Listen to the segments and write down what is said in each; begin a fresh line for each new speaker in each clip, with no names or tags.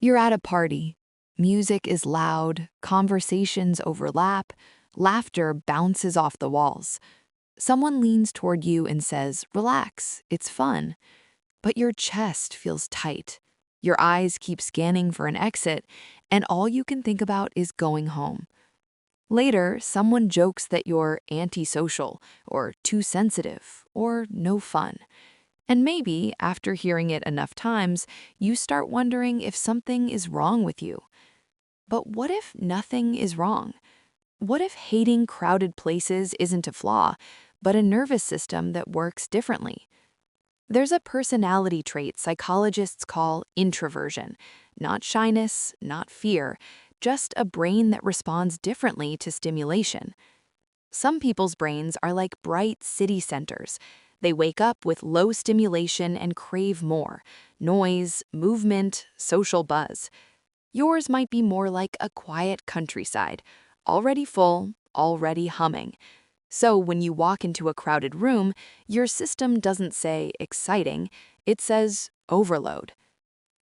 You're at a party. Music is loud, conversations overlap, laughter bounces off the walls. Someone leans toward you and says, "Relax, it's fun." But your chest feels tight. Your eyes keep scanning for an exit, and all you can think about is going home. Later, someone jokes that you're antisocial, or too sensitive, or no fun. And maybe, after hearing it enough times, you start wondering if something is wrong with you. But what if nothing is wrong? What if hating crowded places isn't a flaw, but a nervous system that works differently? There's a personality trait psychologists call introversion. Not shyness, not fear, just a brain that responds differently to stimulation. Some people's brains are like bright city centers. They wake up with low stimulation and crave more: noise, movement, social buzz. Yours might be more like a quiet countryside, already full, already humming. So when you walk into a crowded room, your system doesn't say exciting, it says overload.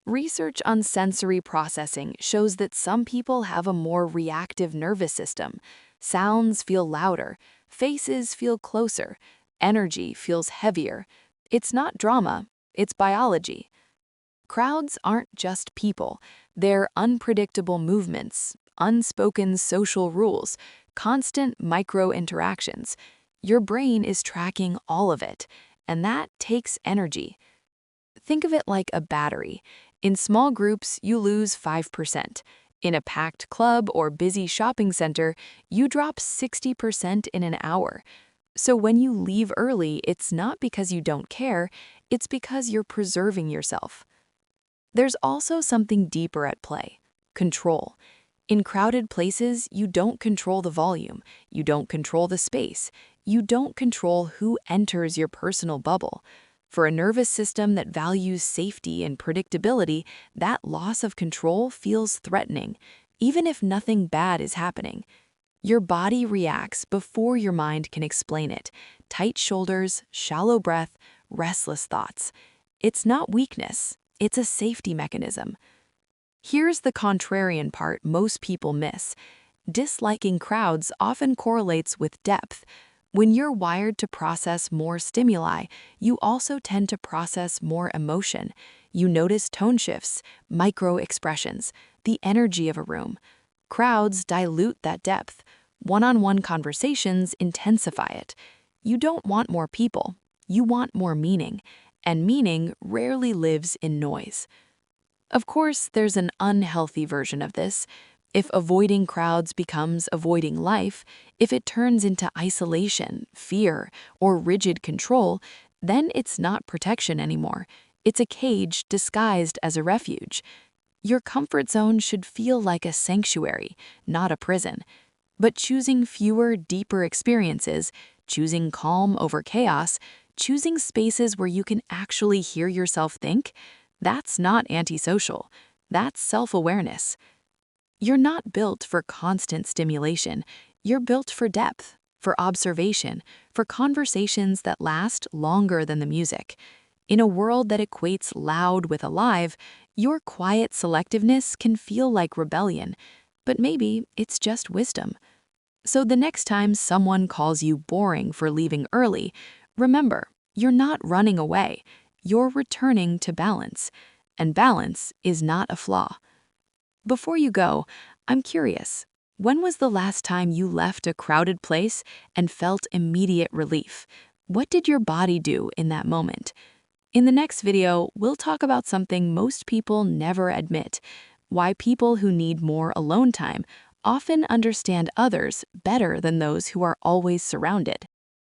Research on sensory processing shows that some people have a more reactive nervous system. Sounds feel louder, faces feel closer, energy feels heavier. It's not drama, it's biology. Crowds aren't just people, they're unpredictable movements, unspoken social rules, constant micro-interactions. Your brain is tracking all of it, and that takes energy. Think of it like a battery. In small groups, you lose 5%. In a packed club or busy shopping center, you drop 60% in an hour. So when you leave early, it's not because you don't care, it's because you're preserving yourself. There's also something deeper at play: control. In crowded places, you don't control the volume, you don't control the space, you don't control who enters your personal bubble. For a nervous system that values safety and predictability, that loss of control feels threatening, even if nothing bad is happening. Your body reacts before your mind can explain it. Tight shoulders, shallow breath, restless thoughts. It's not weakness, it's a safety mechanism. Here's the contrarian part most people miss. Disliking crowds often correlates with depth. When you're wired to process more stimuli, you also tend to process more emotion. You notice tone shifts, micro-expressions, the energy of a room. Crowds dilute that depth. One-on-one conversations intensify it. You don't want more people, you want more meaning, and meaning rarely lives in noise. Of course, there's an unhealthy version of this. If avoiding crowds becomes avoiding life, if it turns into isolation, fear, or rigid control, then it's not protection anymore. It's a cage disguised as a refuge. Your comfort zone should feel like a sanctuary, not a prison. But choosing fewer, deeper experiences, choosing calm over chaos, choosing spaces where you can actually hear yourself think, that's not antisocial. That's self-awareness. You're not built for constant stimulation. You're built for depth, for observation, for conversations that last longer than the music. In a world that equates loud with alive, your quiet selectiveness can feel like rebellion, but maybe it's just wisdom. So the next time someone calls you boring for leaving early, remember, you're not running away. You're returning to balance, and balance is not a flaw. Before you go, I'm curious, when was the last time you left a crowded place and felt immediate relief? What did your body do in that moment? In the next video, we'll talk about something most people never admit: why people who need more alone time often understand others better than those who are always surrounded.